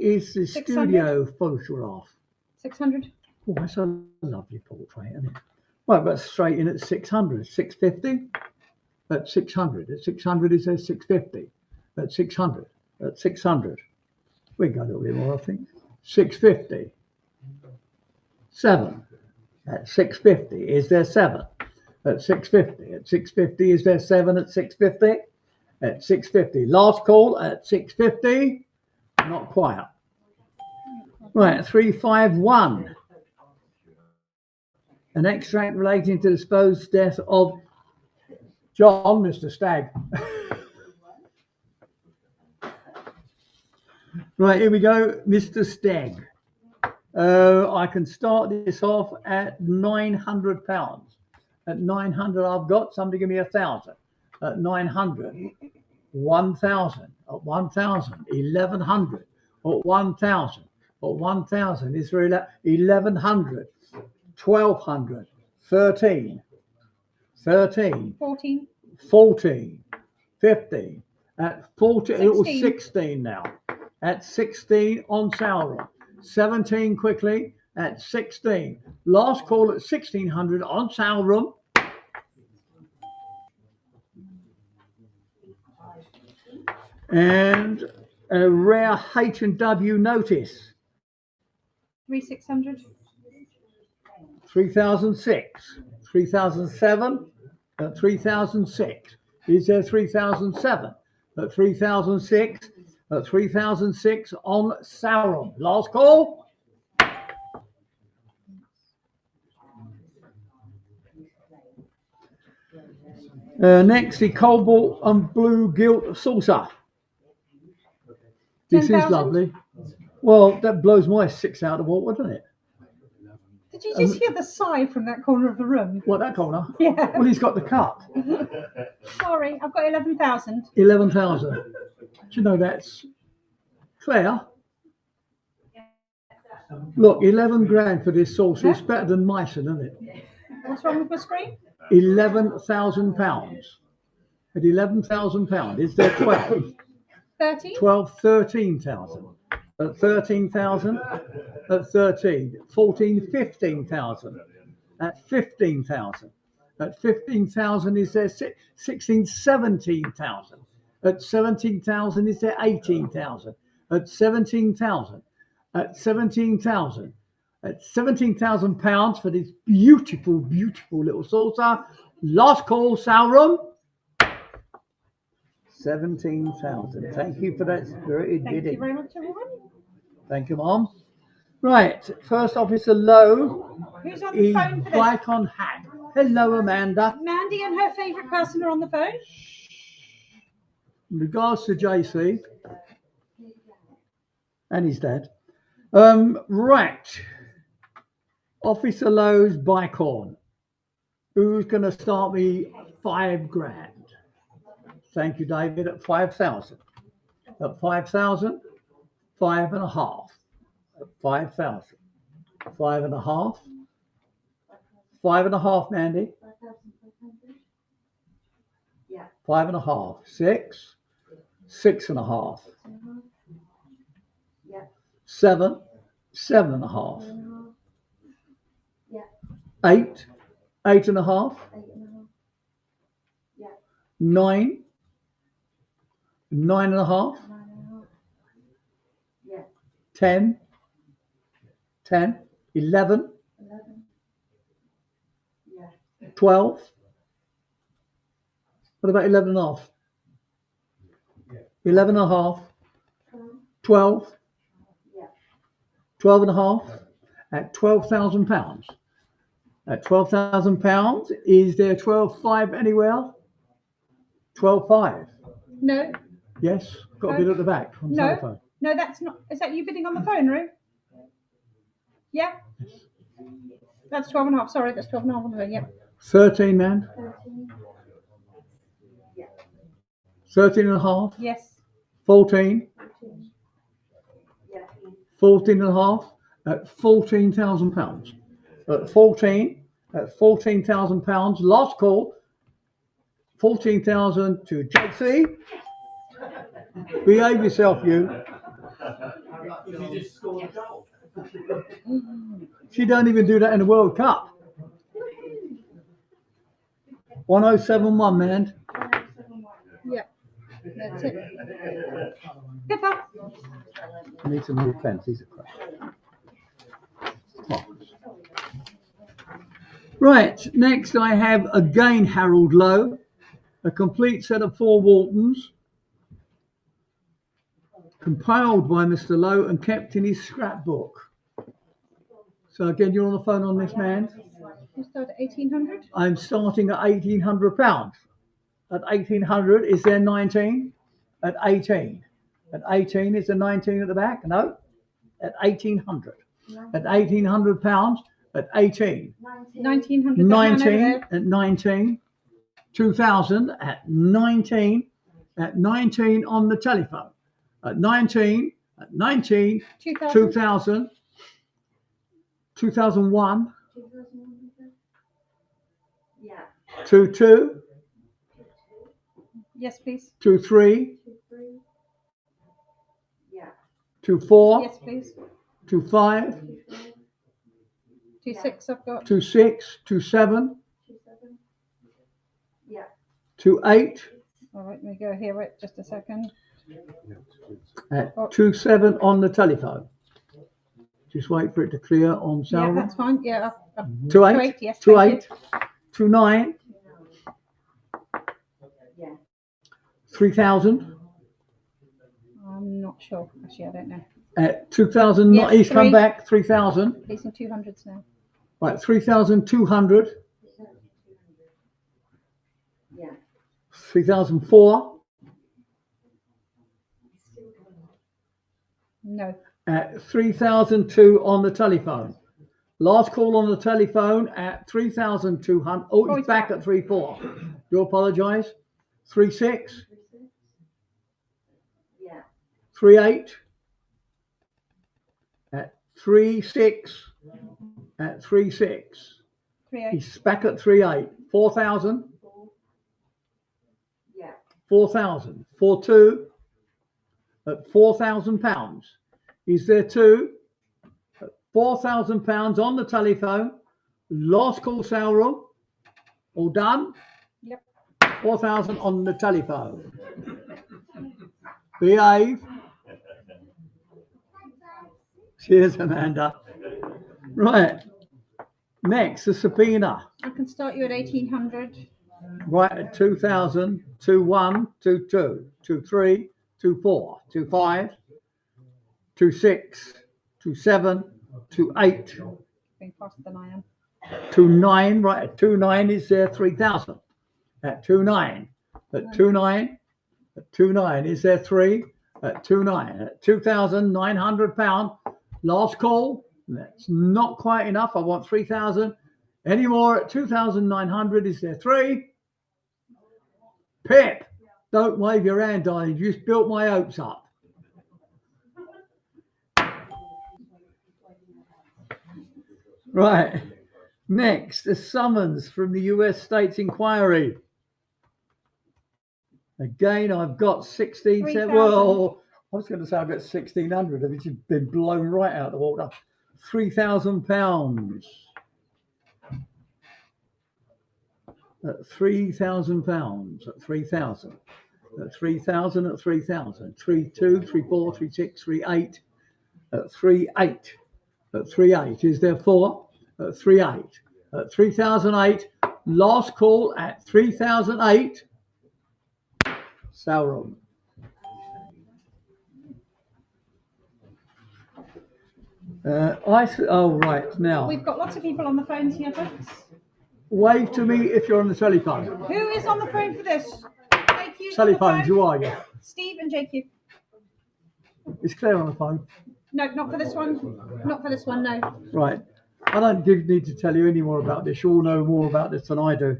is the 600? studio photograph. 600. Oh, that's a lovely portrait, isn't it? Right, but straight in at 600. 650? At 600. At 600 it says 650. At 600. At 600. We can go a little bit more, I think. 650. 7. At 650. Is there 7? At 650. At 650. Is there 7 at 650? At 650. Last call at 650. Not quite. Right, 351. An extract relating to the supposed death of John, Mr. Stagg. Right, here we go, Mr. Stagg. I can start this off at £900. At 900, I've got somebody give me 1,000. At 900, 1,000. At 1,000, 1,100. At 1,000. At 1,000 is 1,100. 1,200. 13. 13. 14. 14. 15. At 14, 16. it was 16 now. At 16 on Sauron. 17 quickly at 16. Last call at 1,600 on Sauron. And a rare H&W notice. 3,600. 3,006. 3,007 at 3,006. Is there 3,007 at 3,006? At 3,006 on Sauron. Last call. Next, the cobalt and blue gilt saucer. This 10,000? is lovely. Well, that blows my 6 out of the water, doesn't it? Did you just hear the sigh from that corner of the room? What, that corner? Yeah. Well, he's got the cut. Sorry, I've got 11,000. 11,000. Do you know that's Claire? Look, 11 grand for this saucer. It's better than Meissen, isn't it? What's wrong with my screen? £11,000. At £11,000, is there 12? 13. 12, 13,000. At 13,000, at 13, 14, 15,000. At 15,000. At 15,000 is there 16, 17,000. At 17,000 is there 18,000. At 17,000. At 17,000. At £17,000 for this beautiful, beautiful little saucer. Last call, Sauron. 17,000. Thank you for that spirited Thank bidding. you very much, everyone. Thank you, Mom. Right, first officer Lowe Who's on the is phone for this? Bike on Hack. Hello, Amanda. Mandy and her favourite person are on the phone. In regards to JC and his dad. Right. Officer Lowe's bike on. Who's going to start me 5 grand? Thank you, David. At 5,000. At 5,000, 5.5. At 5,000. 5.5. 5.5, Mandy. 5.5. 6. 6.5. 7. 7.5. 8. 8.5. 9. 9.5. 10. 10. 11. 12. What about 11.5? 11.5. 12. 12.5 at £12,000. At £12,000, is there 12.5 anywhere? 12.5. No. Yes, got a bid at the back on the No. telephone. No, that's not. Is that you bidding on the phone, Roo? Yeah. That's 12.5. Sorry, that's 12.5 on the phone. Yeah. 13, man. 13.5. Yes. 14. 14.5 at £14,000. At 14, at £14,000. Last call. 14,000 to JC. Behave yourself, you. She don't even do that in the World Cup. 1071, man. Yeah, that's it. Good luck. I need some new pens. These are crap. Oh. Right, next I have again Harold Lowe, a complete set of 4 Waltons, compiled by Mr. Lowe and kept in his scrapbook. So again, you're on the phone on this, man. You start at 1800? I'm starting at £1,800. At 1800, is there 19? At 18. At 18, is there 19 at the back? No. At 1800. At £1,800. At 18. 1900. 19 at 19. 2000 at 19. At 19 on the telephone. At 19. At 19. 2000. 2001. 22. Yes, please. 23. 24. Yes, please. 25. 26 I've got. 26. 27. 28. All right, let me go here. Wait just a second. At 27 on the telephone. Just wait for it to clear on Yeah, Salva. that's fine. Yeah. 28. Yes, 28. 29. 3000. I'm not sure. Actually, I don't know. At 2000, Yes, he's come 3. back. 3000. These are 200s now. Right, 3200. 3004. No. At 3002 on the telephone. Last call on the telephone at 3200. Oh, he's back at 34. Do apologise. 36. 38. At 36. At 36. 38. He's back at 38. 4000. 4000. 42. At £4,000. Is there 2? At £4,000 on the telephone. Last call sale room. All done? Yep. 4,000 on the telephone. Behave. Cheers, Amanda. Right. Next, the subpoena. I can start you at 1800. Right at 2000, 21, 22, 23, 24, 25, 26, 27, 28, Being faster than I am. 29. Right at 29 is there 3000. At 29. At 29. At 29 is there 3. At 29. At £2,900. Last call. That's not quite enough. I want 3000. Any more at 2,900? Is there 3? Pip, don't wave your hand, darling. You just built my hopes up. Right. Next, the summons from the US State's Inquiry. Again, I've got 16. 3,000. Well, I was going to say I've got 1,600, which has been blown right out of the water. £3,000. At £3,000. At 3,000. At 3,000. At 3,000. 3,2, 3,4, 3,6, 3,8. At 3,8. At 3,8. Is there 4? At 3,8. At 3,008. Last call at 3,008. Sale room. Oh, right, now. We've got lots of people on the phones here, folks. Wave to me if you're on the telephone. Who is on the phone for this? JQ. Telephone, who are you? Steve and JQ. Is Claire on the phone? No, not for this one. Not for this one, no. Right. I don't need to tell you any more about this. You all know more about this than I do.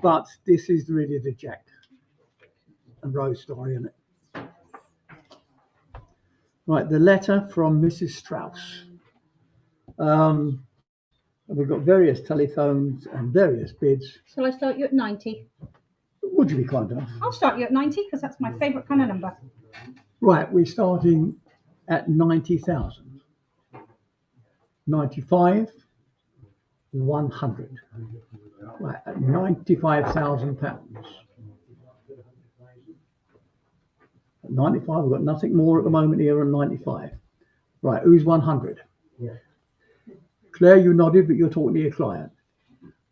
But this is really the Jack and Rose story, isn't it? Right, the letter from Mrs. Strauss. We've got various telephones and various bids. Shall I start you at 90? Would you be kind enough? I'll start you at 90 because that's my favourite kind of number. Right, we're starting at 90,000. 95, 100. Right, at £95,000. At 95, we've got nothing more at the moment here on 95. Right, who's 100? Yeah. Claire, you nodded, but you're talking to your client.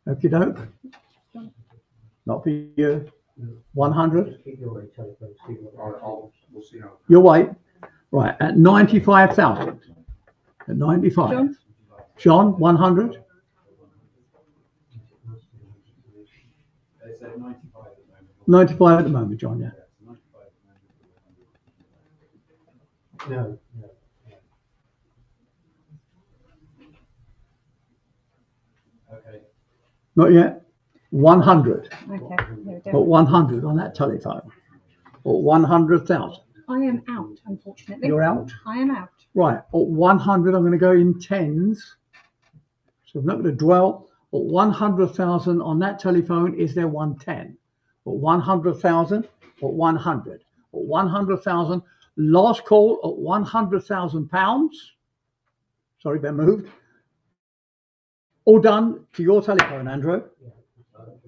Okie doke. Not for you. 100. We'll see how. You'll wait. Right, at 95,000. At 95. John? John, 100. It's at 95 at the moment. 95 at the moment, John, yeah. No. Okay. Not yet. 100. Okay, here we Put go. 100 on that telephone. Or 100,000. I am out, unfortunately. You're out. I am out. Right. Or 100, I'm going to go in tens. So I'm not going to dwell. Or 100,000 on that telephone, is there 110? Or 100,000 or 100. Or 100,000. Last call at £100,000. Sorry, Ben moved. All done to your telephone, Andrew.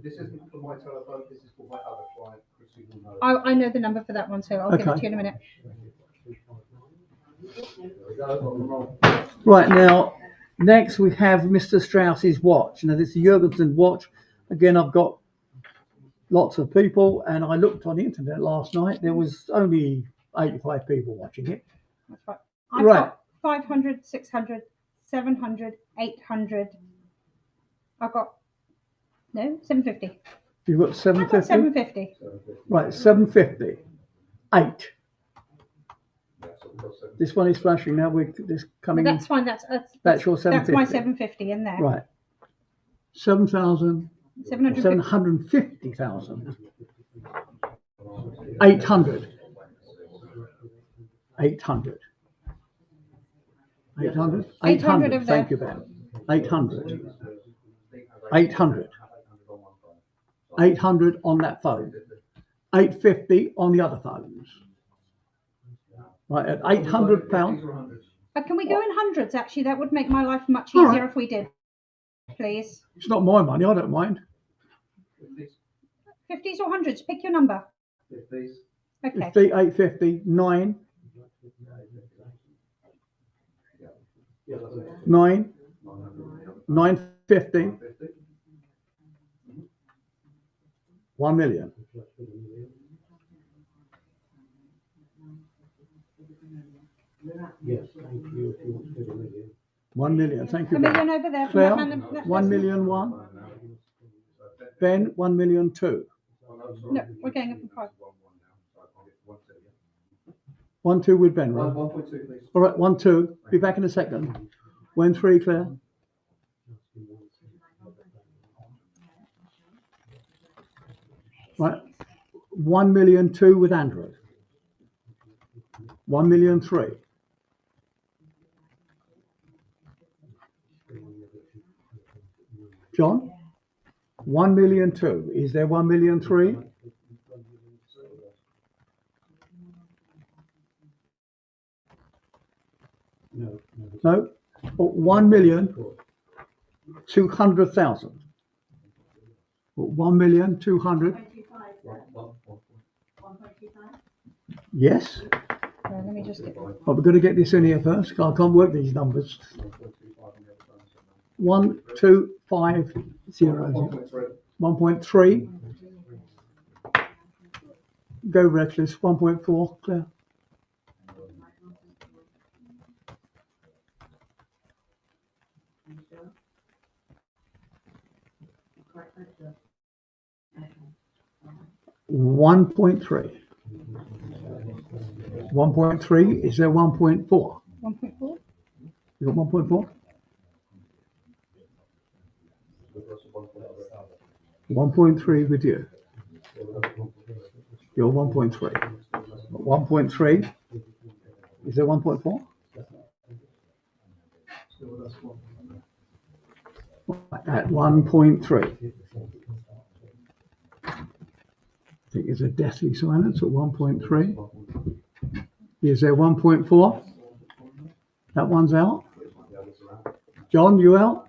This isn't for my telephone, this is for my other client, Chris, who will know. I know the number for that one, so I'll give it Okay. to you in a minute. There we go. Right, now, next we have Mr. Strauss's watch. Now, this is Jurgensen watch. Again, I've got lots of people, and I looked on the internet last night. There was only 85 people watching it. That's right. I've Right. got 500, 600, 700, 800. I've got, no, 750. You've got I've got 750? 750. Right, 750. 8. This one is flashing now. This coming That's fine. That's your 750. That's my 750 in there. Right. 7,000. 750. 750,000. 800. 800. 800. 800 over Thank there. you, Ben. 800. 800. 800 on that phone. 850 on the other phones. Right, at £800. Can we go in hundreds? Actually, that would make my life much All easier right. if we did. Please. It's not my money, I don't mind. 50s or hundreds? Pick your number. Okay. 50, 850, 9, 9, 950, 1 million. Yes, thank you. If you want to do a million. 1 million, thank A you, Ben. million over there. Claire, From that man, 1 million 1. Ben, 1 million 2. No, we're going up in price. 1 2 with Ben, right? 1.2, please. All right, 1 2. Be back in a second. 1 3, Claire. Right. 1 million 2 with Andrew. 1 million 3. John? 1 million 2. Is there 1 million 3? No. No. 1 million 200,000. 1 million 200. Yes. Let me just get. But we're going to get this in here first. I can't work these numbers. 1 2 5 0. 1.3. Go reckless. 1.4. Claire. One 1.3. 1.3. Is there 1.4? 1.4. You got 1.4? 1.3 with you. You're 1.3. 1.3. Is there 1.4? At 1.3. I think it's a deathly silence at 1.3. Is there 1.4? That one's out. The others are out. John, you out?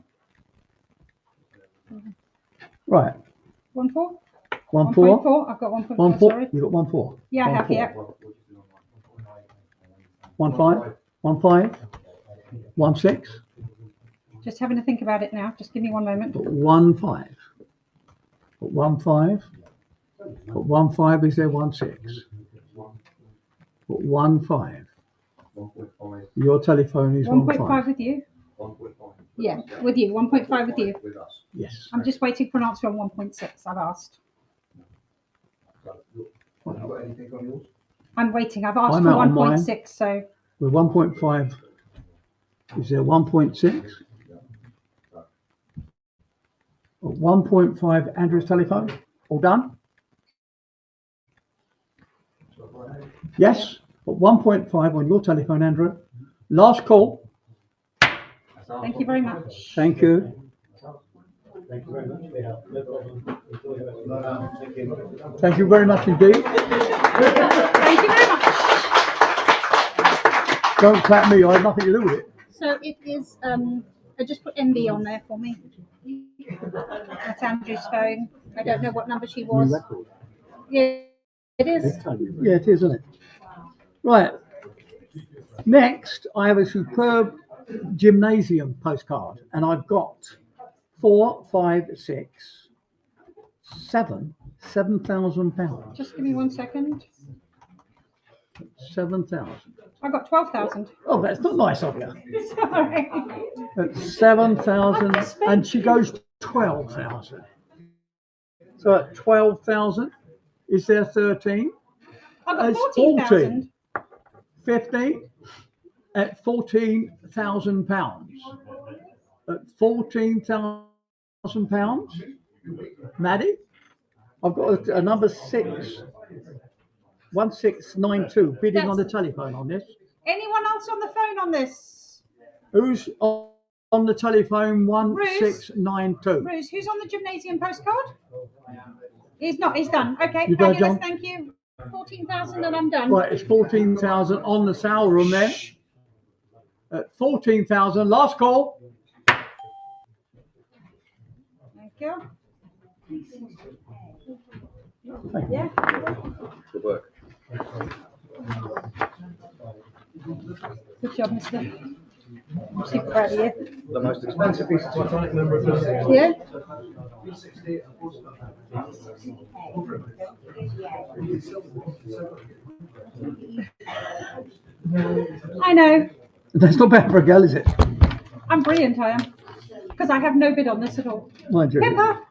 Right. 1-4. 1-4. 1.4. I've got 1.4. 1-4. Sorry. You got 1-4. Yeah, I have. 1-4. Yeah. 1-5. 1-5. 1-6. Just having to think about it now. Just give me one moment. 1-5. 1-5. 1-5 is there 1-6. 1-5. 1.5. Your telephone is 1.5 1-5. with you. 1.5. Yeah, with you. 1.5 with you. With us. Yes. I'm just waiting for an answer on 1.6. I've asked. So, have you got anything on yours? I'm waiting. I've asked I'm for out on mine. 1.6. So With 1.5, is there 1.6? 1.5, Andrew's telephone. All done? Yes. But 1.5 on your telephone, Andrew. Last call. thank you very much. Thank you. Thank you very much for your help. No problem. Enjoy your afternoon. Thank you very much indeed. Thank you very much. Don't clap me. I have nothing to do with it. So it is. I just put MB on there for me. That's Andrew's phone. I don't know what number she New was. record. Yeah, it is. Yeah, it is, isn't it? Right. Next, I have a superb gymnasium postcard, and I've got 4, 5, 6, 7,000 pounds. Just give me 1 second. 7,000. I got 12,000. Oh, that's not nice of you. Sorry. That's 7,000, and she goes 12,000. So at 12,000, is there 13? I got It's 14,000. 15 at 14,000 pounds. At 14,000 pounds, Maddie, I've got a number 1692 bidding on the telephone on this. Anyone else on the phone on this? Who's on the telephone? 1692. Bruce, who's on the gymnasium postcard? He's not. He's done. Okay, You done, fabulous. John? Thank you. 14,000 and I'm done. Right, it's 14,000 on the sale room then. At 14,000, last call. Thank you. Thank you. Yeah. Good work. Good job, mister. I'm super proud of you. The most expensive piece of Titanic memorabilia. Yeah. I know. That's not bad for a girl, is it? I'm brilliant, I am. Because I have no bid on this at all. Mind you. Pippa,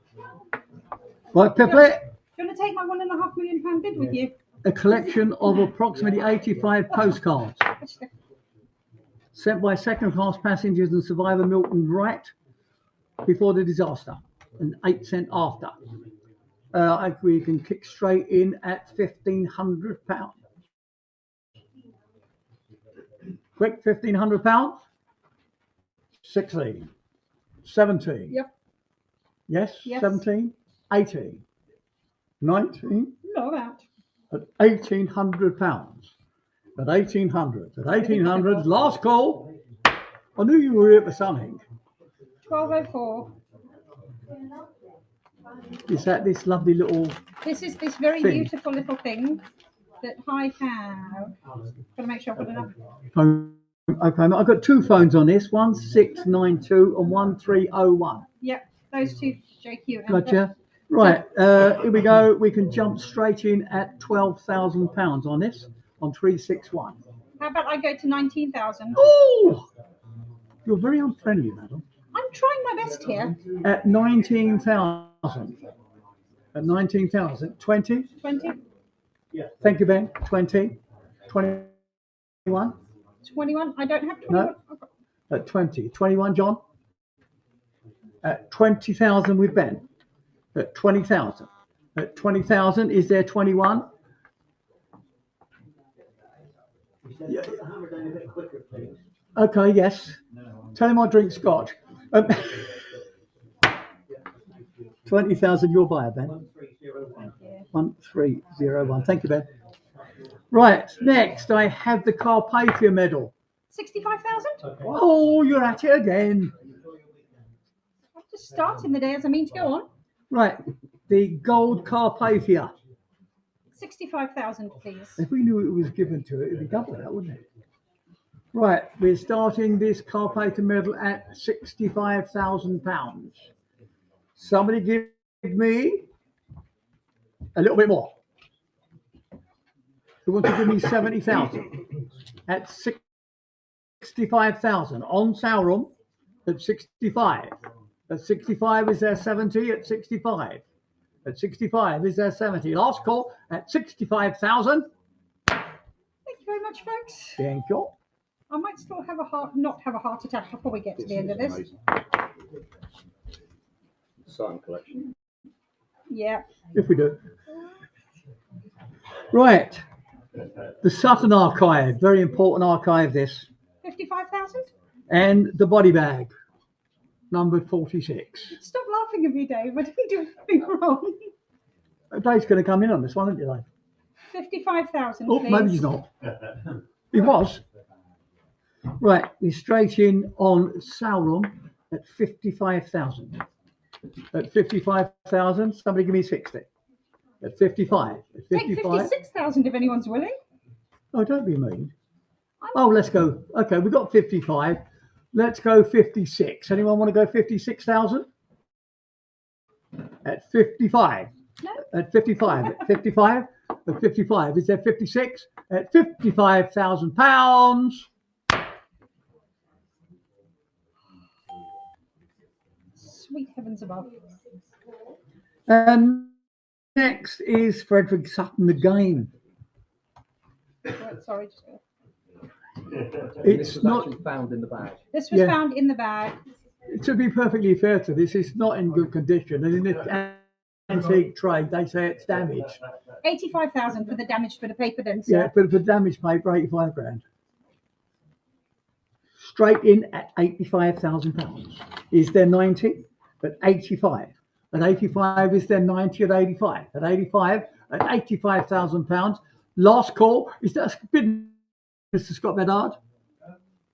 Right, Piplet, do you want to take my £1.5 million bid with you? a collection of approximately 85 postcards sent by second-class passengers and survivor Milton Wright before the disaster and 8 cent after. We can kick straight in at £1,500. Quick, £1,500. 16, 17. Yep. Yes, Yes. 17, 18, 19. No, that. At £1,800. At 1,800. Last call. I knew you were here for something. 1204. Is that this lovely little This is this very Thing. beautiful little thing that I have. Gotta make sure I've got enough. phone? Okay, I've got 2 phones on this, 1692 and 1301. Yep, those two, JQ. and Gotcha. Right, here we go. We can jump straight in at £12,000 on this, on 361. How about I go to 19,000? Oh, you're very unfriendly, madam. I'm trying my best here. At 19,000. At 19,000. 20. 20, Thank you, Ben. 20. 21. 21. I don't have 21. No. At 20. 21, John. At 20,000 with Ben. At 20,000. At 20,000, is there 21? Yeah. Okay, yes. Tell him I drink scotch. 20,000, your buyer, Ben. 1301. Thank you, Ben. Right, next I have the Carpathia medal. 65,000? Okay. Oh, you're at it again. I'm just starting the day as I mean to go on. Right, the gold Carpathia. 65,000, please. If we knew it was given to it, it'd be double that, wouldn't it? Right, we're starting this Carpathia medal at £65,000. Somebody give me a little bit more. Who wants to give me 70,000 at 65,000 on Sauron at 65? At 65 is there 70 at 65? At 65 is there 70? Last call at 65,000. Thank you very much, folks. Thank you. I might still have not have a heart attack before we get to the end of this. Sign collection. Yeah. If we do. Right. The Sutton Archive, very important archive this. 55,000? And the body bag, number 46. Stop laughing at me, Dave. I didn't do anything wrong. Dave's going to come in on this one, isn't he, Dave? 55,000, Oh, please. maybe he's not. He was. Right, we're straight in on Sauron at 55,000. At 55,000, somebody give me 60. At 55. At Take 56,000 if anyone's willing. Oh, don't be mean. Oh, let's go. Okay, we've got 55. Let's go 56. Anyone want to go 56,000? At 55. No. At 55. At 55. At 55. Is there 56? At £55,000. Sweet heavens above. And next is Frederick Sutton again. Right, sorry, just go. It's This was not, actually found in the bag. This was Yeah. found in the bag. to be perfectly fair to this, it's not in good condition. And in the antique trade, they say it's damaged. 85,000 for the damaged bit of paper then, sir. Yeah, but for damaged paper, 85 grand. Straight in at £85,000. Is there 90? At 85. At 85, is there 90 at 85? At 85, at £85,000. Last call. Is that bid, Mr. Scott Bedard?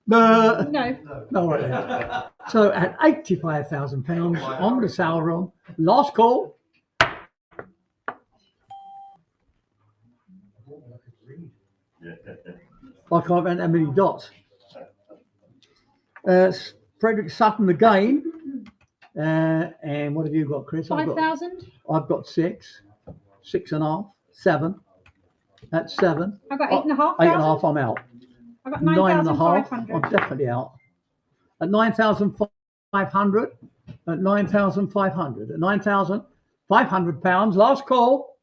No. No, right then. So at £85,000 on the Sauron. Last call. I can't remember how many dots. Frederick Sutton again. And what have you got, Chris? 5,000. I've got 6, 6.5, 7. That's 7. I've got 8,500. 8.5, I'm out. I've got 9.5, 9,500. I'm definitely out. At 9,500. At 9,500. At £9,500. Last call.